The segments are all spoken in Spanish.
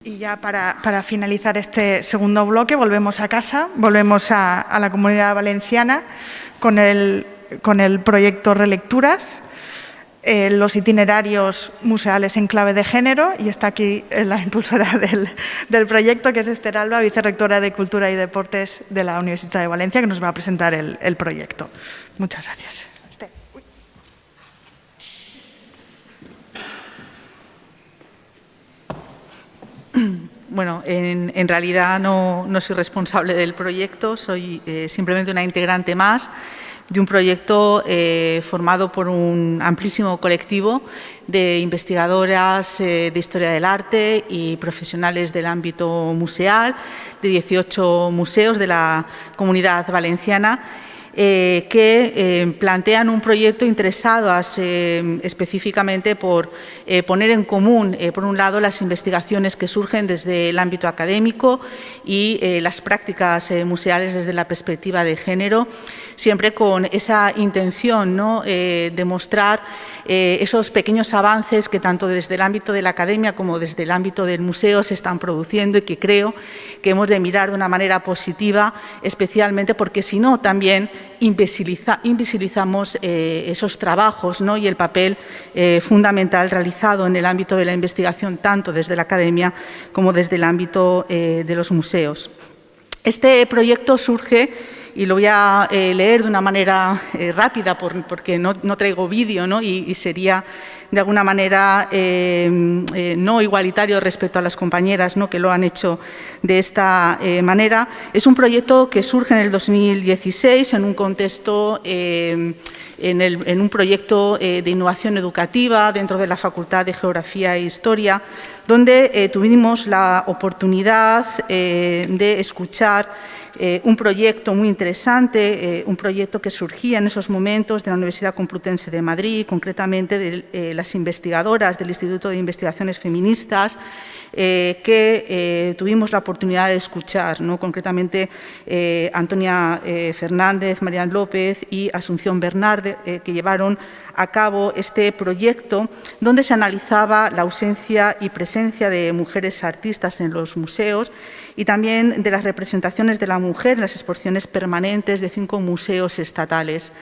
Y ya para finalizar este segundo bloque, volvemos a casa, volvemos a la Comunidad Valenciana con el proyecto Relecturas, los itinerarios museales en clave de género, y está aquí la impulsora del proyecto, que es Esther Alba, vicerrectora de Cultura y Deportes de la Universidad de Valencia, que nos va a presentar el proyecto. Muchas gracias. Bueno, en realidad no soy responsable del proyecto, soy simplemente una integrante más de un proyecto formado por un amplísimo colectivo de investigadoras de historia del arte y profesionales del ámbito museal, de 18 museos de la Comunidad Valenciana, que plantean un proyecto interesadas específicamente por poner en común, por un lado, las investigaciones que surgen desde el ámbito académico y las prácticas museales desde la perspectiva de género, siempre con esa intención, ¿no?, de mostrar esos pequeños avances que tanto desde el ámbito de la academia como desde el ámbito del museo se están produciendo y que creo que hemos de mirar de una manera positiva, especialmente porque si no también invisibilizamos esos trabajos, ¿no?, y el papel fundamental realizado en el ámbito de la investigación tanto desde la academia como desde el ámbito de los museos. Este proyecto surge, y lo voy a leer de una manera rápida porque no traigo vídeo, ¿no?, y sería de alguna manera no igualitario respecto a las compañeras, ¿no?, que lo han hecho de esta manera. Es un proyecto que surge en el 2016 en un contexto, en un proyecto de innovación educativa dentro de la Facultad de Geografía e Historia, donde tuvimos la oportunidad de escuchar un proyecto muy interesante, un proyecto que surgía en esos momentos de la Universidad Complutense de Madrid, concretamente de las investigadoras del Instituto de Investigaciones Feministas, que tuvimos la oportunidad de escuchar, ¿no?, concretamente Antonia Fernández, Marian López y Asunción Bernard, que llevaron a cabo este proyecto donde se analizaba la ausencia y presencia de mujeres artistas en los museos y también de las representaciones de la mujer en las exposiciones permanentes de 5 museos estatales.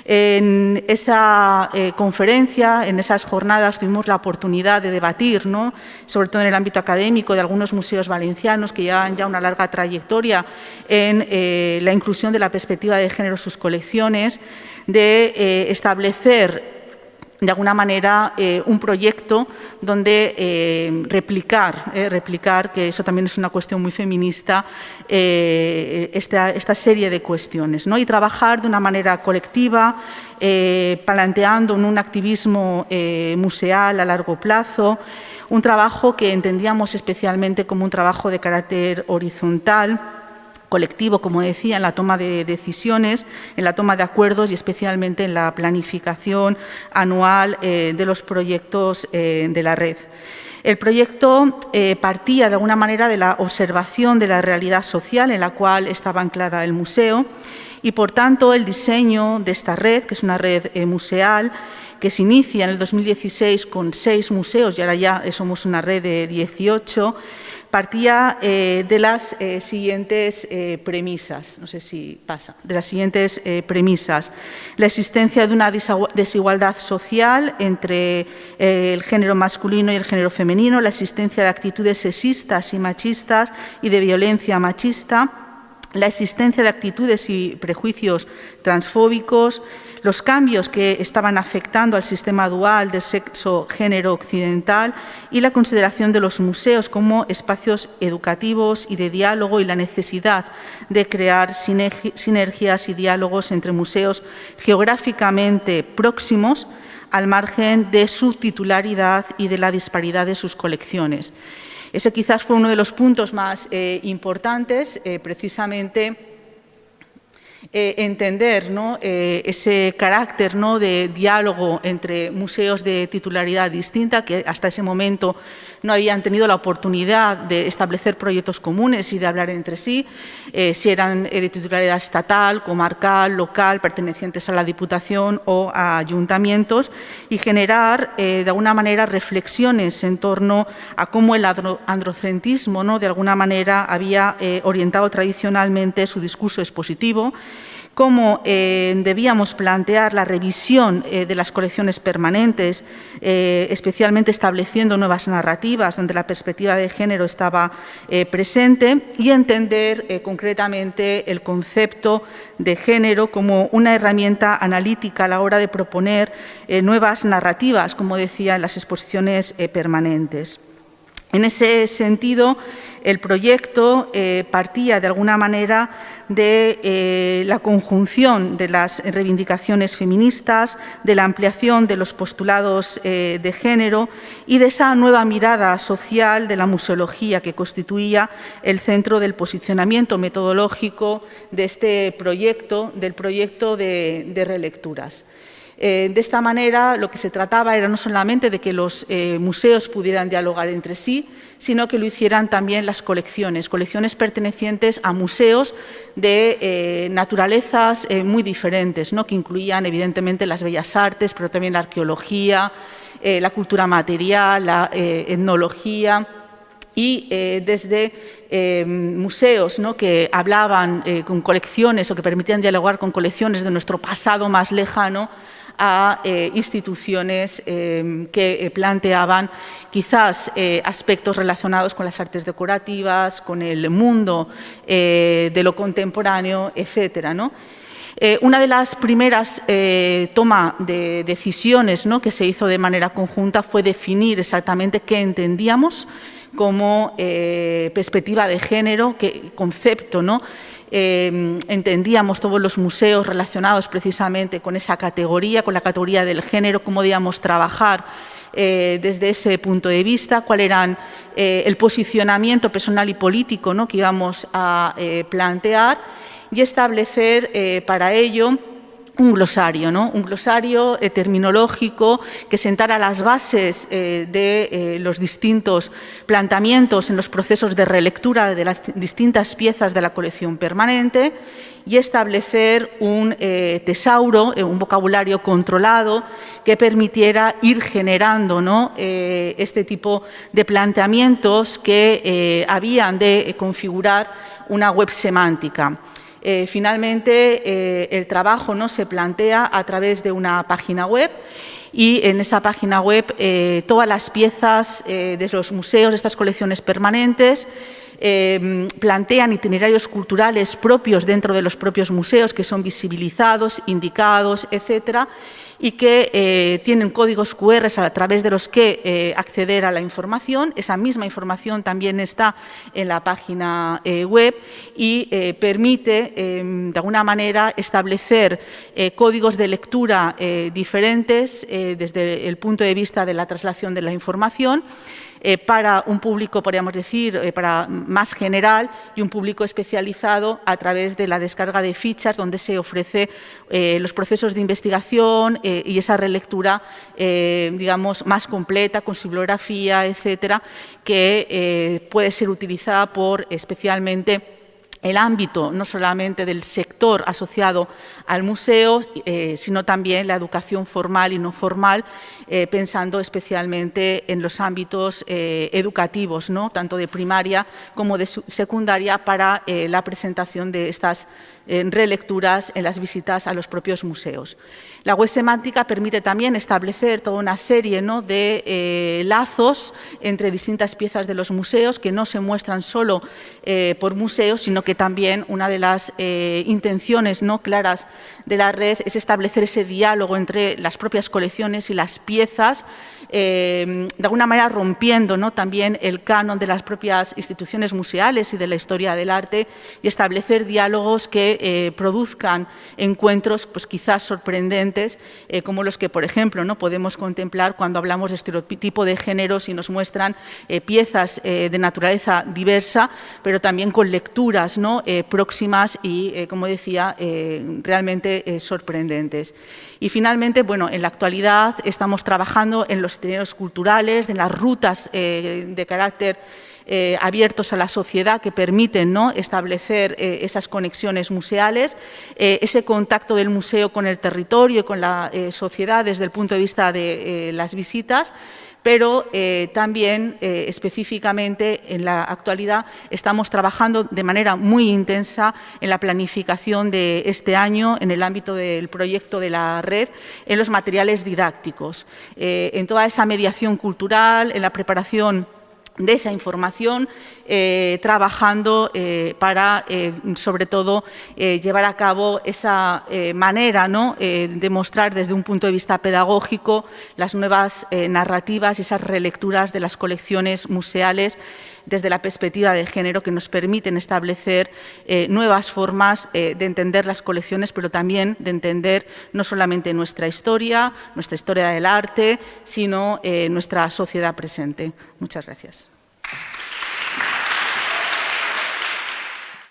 En esa conferencia, en esas jornadas, tuvimos la oportunidad de debatir, ¿no?, sobre todo en el ámbito académico, de algunos museos valencianos que llevan ya una larga trayectoria en la inclusión de la perspectiva de género en sus colecciones, de establecer de alguna manera un proyecto donde replicar, que eso también es una cuestión muy feminista, esta serie de cuestiones, ¿no?, y trabajar de una manera colectiva, planteando un activismo museal a largo plazo, un trabajo que entendíamos especialmente como un trabajo de carácter horizontal, colectivo, como decía, en la toma de decisiones, en la toma de acuerdos y especialmente en la planificación anual de los proyectos de la red. El proyecto partía de alguna manera de la observación de la realidad social en la cual estaba anclada el museo y, por tanto, el diseño de esta red, que es una red museal, que se inicia en el 2016 con 6 museos y ahora ya somos una red de 18, partía de las siguientes premisas, no sé si pasa, de las siguientes premisas. La existencia de una desigualdad social entre el género masculino y el género femenino, la existencia de actitudes sexistas y machistas y de violencia machista, la existencia de actitudes y prejuicios transfóbicos, los cambios que estaban afectando al sistema dual de sexo-género occidental y la consideración de los museos como espacios educativos y de diálogo y la necesidad de crear sinergias y diálogos entre museos geográficamente próximos al margen de su titularidad y de la disparidad de sus colecciones. Ese quizás fue uno de los puntos más importantes, precisamente entender, ¿no?, ese carácter, ¿no?, de diálogo entre museos de titularidad distinta que hasta ese momento no habían tenido la oportunidad de establecer proyectos comunes y de hablar entre sí, si eran de titularidad estatal, comarcal, local, pertenecientes a la Diputación o a ayuntamientos, y generar de alguna manera reflexiones en torno a cómo el androcentrismo, ¿no?, de alguna manera había orientado tradicionalmente su discurso expositivo, cómo debíamos plantear la revisión de las colecciones permanentes, especialmente estableciendo nuevas narrativas donde la perspectiva de género estaba presente, y entender concretamente el concepto de género como una herramienta analítica a la hora de proponer nuevas narrativas, como decía, en las exposiciones permanentes. En ese sentido, el proyecto partía de alguna manera de la conjunción de las reivindicaciones feministas, de la ampliación de los postulados de género y de esa nueva mirada social de la museología que constituía el centro del posicionamiento metodológico de este proyecto, del proyecto de relecturas. De esta manera, lo que se trataba era no solamente de que los museos pudieran dialogar entre sí, sino que lo hicieran también las colecciones pertenecientes a museos de naturalezas muy diferentes, ¿no?, que incluían evidentemente las bellas artes, pero también la arqueología, la cultura material, la etnología, y desde museos, ¿no?, que hablaban con colecciones o que permitían dialogar con colecciones de nuestro pasado más lejano, a instituciones que planteaban quizás aspectos relacionados con las artes decorativas, con el mundo de lo contemporáneo, etcétera, ¿no? Una de las primeras toma de decisiones, ¿no?, que se hizo de manera conjunta fue definir exactamente qué entendíamos como perspectiva de género, qué concepto, ¿no?, entendíamos todos los museos relacionados precisamente con esa categoría, con la categoría del género, cómo debíamos trabajar desde ese punto de vista, cuál era el posicionamiento personal y político, ¿no?, que íbamos a plantear, y establecer para ello un glosario, ¿no?, un glosario terminológico que sentara las bases de los distintos planteamientos en los procesos de relectura de las distintas piezas de la colección permanente, y establecer un tesauro, un vocabulario controlado que permitiera ir generando, ¿no?, este tipo de planteamientos que habían de configurar una web semántica. Finalmente, el trabajo, ¿no?, se plantea a través de una página web, y en esa página web todas las piezas de los museos, de estas colecciones permanentes, plantean itinerarios culturales propios dentro de los propios museos, que son visibilizados, indicados, etcétera, y que tienen códigos QR a través de los que acceder a la información. Esa misma información también está en la página web y permite, de alguna manera, establecer códigos de lectura diferentes desde el punto de vista de la traslación de la información, para un público, podríamos decir, para más general, y un público especializado a través de la descarga de fichas, donde se ofrece los procesos de investigación y esa relectura, digamos, más completa, con bibliografía, etcétera, que puede ser utilizada por especialmente el ámbito no solamente del sector asociado al museo, sino también la educación formal y no formal, pensando especialmente en los ámbitos educativos, ¿no?, tanto de primaria como de secundaria, para la presentación de estas relecturas en las visitas a los propios museos. La web semántica permite también establecer toda una serie, ¿no?, de lazos entre distintas piezas de los museos, que no se muestran solo por museos, sino que también una de las intenciones, ¿no?, claras de la red es establecer ese diálogo entre las propias colecciones y las piezas, de alguna manera rompiendo, ¿no?, también el canon de las propias instituciones museales y de la historia del arte, y establecer diálogos que produzcan encuentros, pues quizás sorprendentes, como los que, por ejemplo, ¿no?, podemos contemplar cuando hablamos de estereotipo de géneros y nos muestran piezas de naturaleza diversa, pero también con lecturas, ¿no?, próximas y, como decía, realmente sorprendentes. Y finalmente, bueno, en la actualidad estamos trabajando en los itinerarios culturales, de las rutas de carácter abiertos a la sociedad que permiten, ¿no?, establecer esas conexiones museales, ese contacto del museo con el territorio y con la sociedad desde el punto de vista de las visitas, pero también específicamente en la actualidad estamos trabajando de manera muy intensa en la planificación de este año en el ámbito del proyecto de la red en los materiales didácticos, en toda esa mediación cultural, en la preparación de esa información, trabajando para, sobre todo, llevar a cabo esa manera, ¿no?, de mostrar desde un punto de vista pedagógico las nuevas narrativas y esas relecturas de las colecciones museales desde la perspectiva de género que nos permiten establecer nuevas formas de entender las colecciones, pero también de entender no solamente nuestra historia del arte, sino nuestra sociedad presente. Muchas gracias.